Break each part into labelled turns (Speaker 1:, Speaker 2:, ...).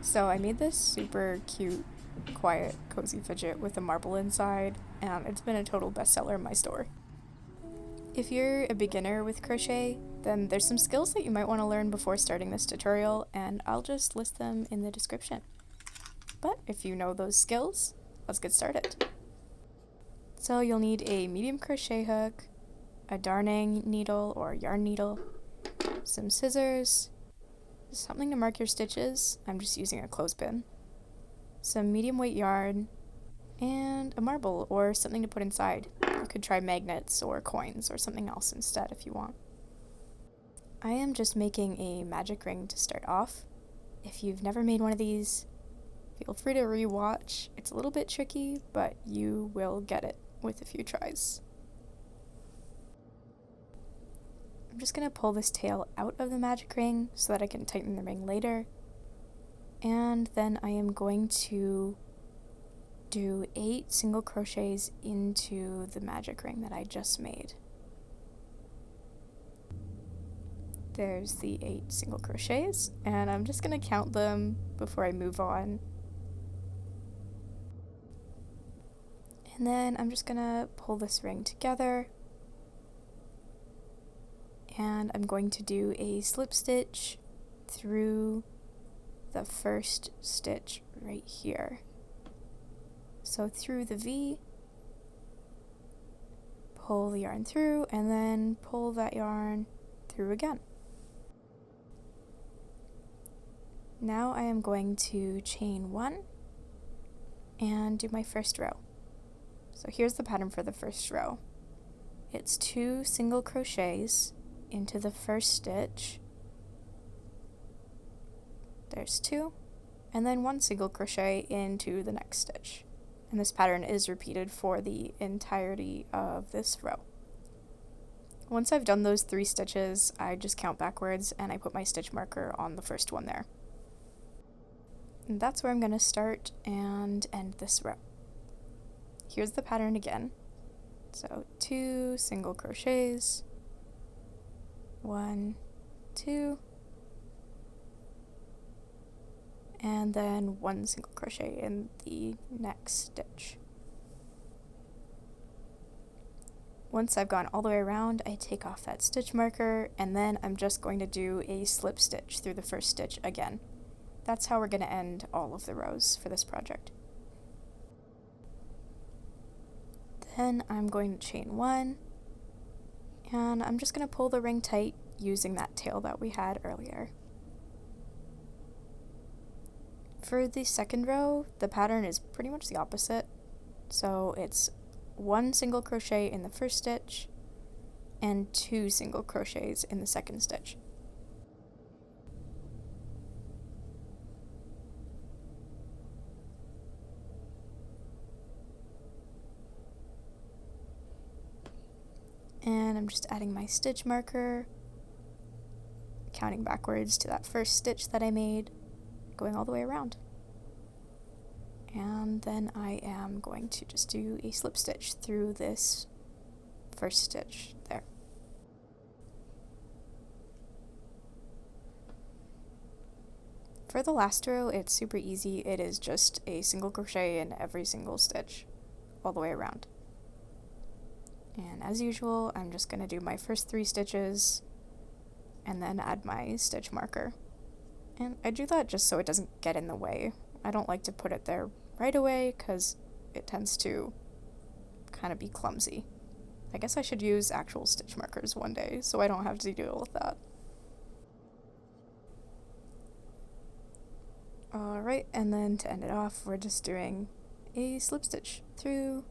Speaker 1: So I made this super cute, quiet, cozy fidget with a marble inside, and it's been a total bestseller in my store. If you're a beginner with crochet, then there's some skills that you might want to learn before starting this tutorial, and I'll just list them in the description. But if you know those skills, let's get started. So you'll need a medium crochet hook, a darning needle or yarn needle, some scissors, something to mark your stitches, I'm just using a clothespin, some medium weight yarn, and a marble or something to put inside. You could try magnets or coins or something else instead if you want. I am just making a magic ring to start off. If you've never made one of these, feel free to rewatch. It's a little bit tricky, but you will get it with a few tries. I'm just going to pull this tail out of the magic ring so that I can tighten the ring later. And then I am going to do 8 single crochets into the magic ring that I just made. There's the 8 single crochets, and I'm just going to count them before I move on. And then I'm just going to pull this ring together. And I'm going to do a slip stitch through the first stitch right here. So through the V, pull the yarn through, and then pull that yarn through again. Now I am going to chain 1 and do my first row. So here's the pattern for the first row. It's 2 single crochets into the first stitch. There's 2, and then 1 single crochet into the next stitch. And this pattern is repeated for the entirety of this row. Once I've done those 3 stitches, I just count backwards and I put my stitch marker on the first one there. And that's where I'm going to start and end this row. Here's the pattern again. So 2 single crochets, 1, 2, and then 1 single crochet in the next stitch. Once I've gone all the way around, I take off that stitch marker, and then I'm just going to do a slip stitch through the first stitch again. That's how we're going to end all of the rows for this project. Then I'm going to chain 1, and I'm just going to pull the ring tight using that tail that we had earlier. For the second row, the pattern is pretty much the opposite. So it's 1 single crochet in the first stitch and 2 single crochets in the second stitch. And I'm just adding my stitch marker, counting backwards to that first stitch that I made, going all the way around. And then I am going to just do a slip stitch through this first stitch there. For the last row, it's super easy. It is just a single crochet in every single stitch all the way around. And as usual, I'm just going to do my first 3 stitches and then add my stitch marker. And I do that just so it doesn't get in the way. I don't like to put it there right away because it tends to kind of be clumsy. I guess I should use actual stitch markers one day so I don't have to deal with that. Alright, and then to end it off, we're just doing a slip stitch through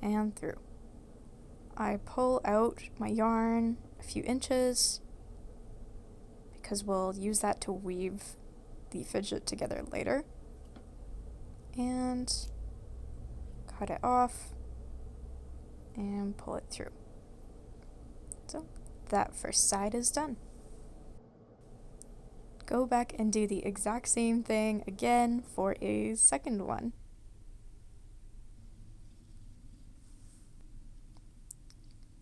Speaker 1: and through. I pull out my yarn a few inches because we'll use that to weave the fidget together later, and cut it off and pull it through. So that first side is done. Go back and do the exact same thing again for a second one.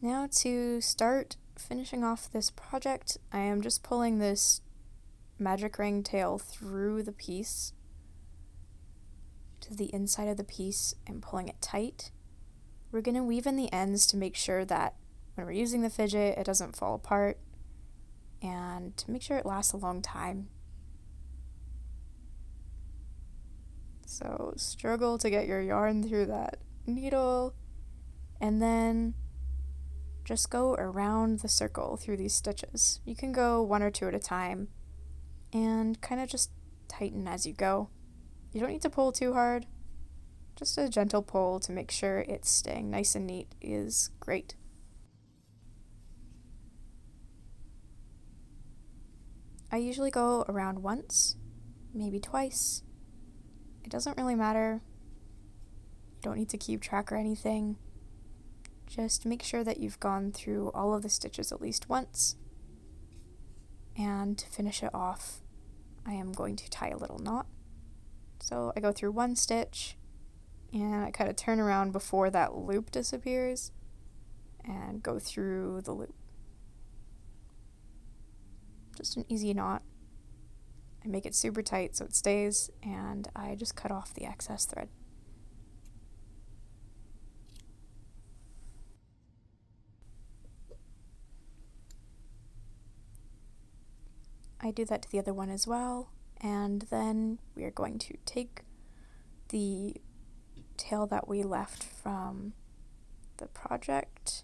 Speaker 1: Now to start finishing off this project, I am just pulling this magic ring tail through the piece to the inside of the piece and pulling it tight. We're going to weave in the ends to make sure that when we're using the fidget, it doesn't fall apart, and to make sure it lasts a long time. So struggle to get your yarn through that needle, and then just go around the circle through these stitches. You can go one or two at a time and kind of just tighten as you go. You don't need to pull too hard. Just a gentle pull to make sure it's staying nice and neat is great. I usually go around once, maybe twice. It doesn't really matter. You don't need to keep track or anything. Just make sure that you've gone through all of the stitches at least once. And to finish it off, I am going to tie a little knot. So I go through one stitch, and I kind of turn around before that loop disappears, and go through the loop. Just an easy knot. I make it super tight so it stays, and I just cut off the excess thread. I do that to the other one as well, and then we are going to take the tail that we left from the project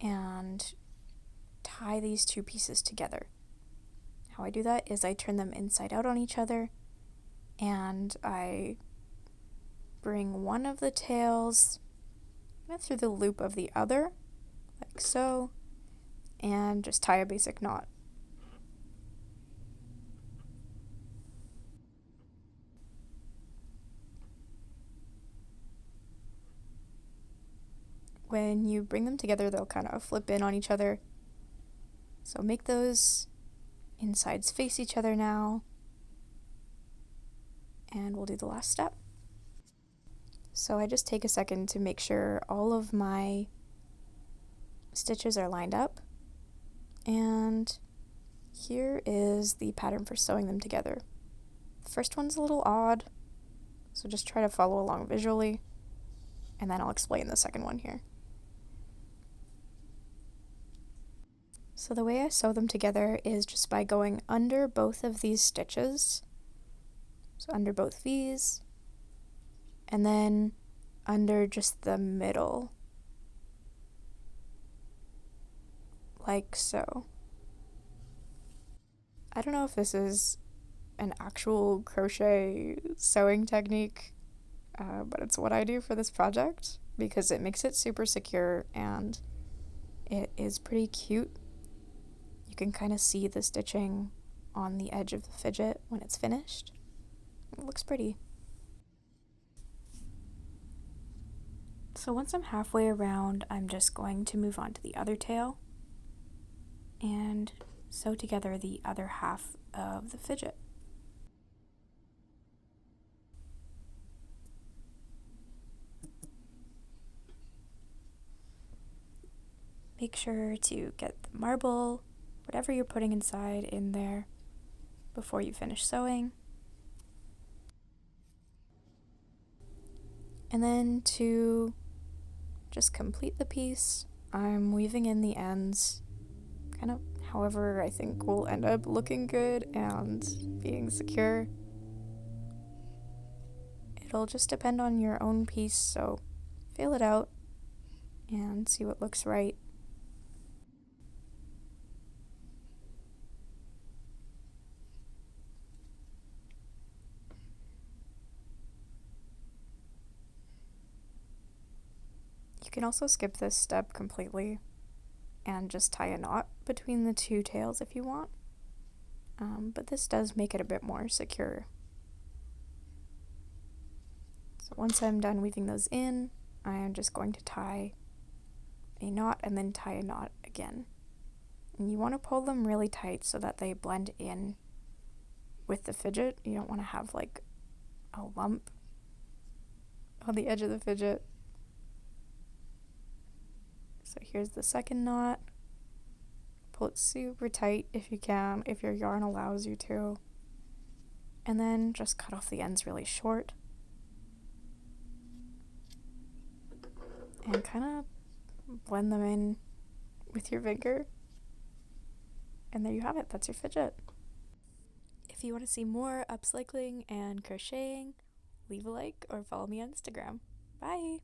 Speaker 1: and tie these two pieces together. How I do that is I turn them inside out on each other, and I bring one of the tails through the loop of the other, like so, and just tie a basic knot. When you bring them together, they'll kind of flip in on each other. So make those insides face each other now. And we'll do the last step. So I just take a second to make sure all of my stitches are lined up. And here is the pattern for sewing them together. The first one's a little odd, so just try to follow along visually, and then I'll explain the second one here. So the way I sew them together is just by going under both of these stitches, so under both V's, and then under just the middle, like so. I don't know if this is an actual crochet sewing technique, but it's what I do for this project because it makes it super secure and it is pretty cute. You can kind of see the stitching on the edge of the fidget when it's finished. It looks pretty. So once I'm halfway around, I'm just going to move on to the other tail and sew together the other half of the fidget. Make sure to get the marble, whatever you're putting inside, in there before you finish sewing. And then to just complete the piece, I'm weaving in the ends, kind of however I think will end up looking good and being secure. It'll just depend on your own piece, so feel it out and see what looks right. You can also skip this step completely and just tie a knot between the two tails if you want, but this does make it a bit more secure. So once I'm done weaving those in, I am just going to tie a knot and then tie a knot again. And you want to pull them really tight so that they blend in with the fidget. You don't want to have like a lump on the edge of the fidget. So here's the second knot. Pull it super tight if you can, if your yarn allows you to. And then just cut off the ends really short. and kind of blend them in with your finger. And there you have it, that's your fidget. If you want to see more upcycling and crocheting, leave a like or follow me on Instagram. Bye!